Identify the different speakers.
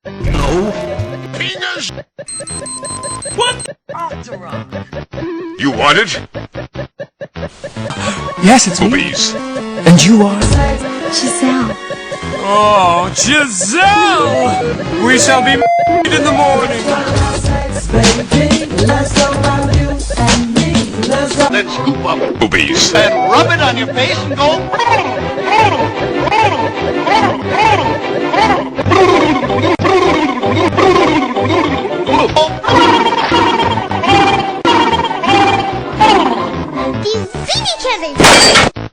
Speaker 1: No. Penis! What? You want it?
Speaker 2: Yes, it's me.
Speaker 1: Boobies.
Speaker 2: And you are?
Speaker 3: Giselle.
Speaker 2: Oh, Giselle! We shall be married in the morning.
Speaker 1: Then scoop up boobies.
Speaker 4: And rub it on your face and go.
Speaker 3: Die sehen each other.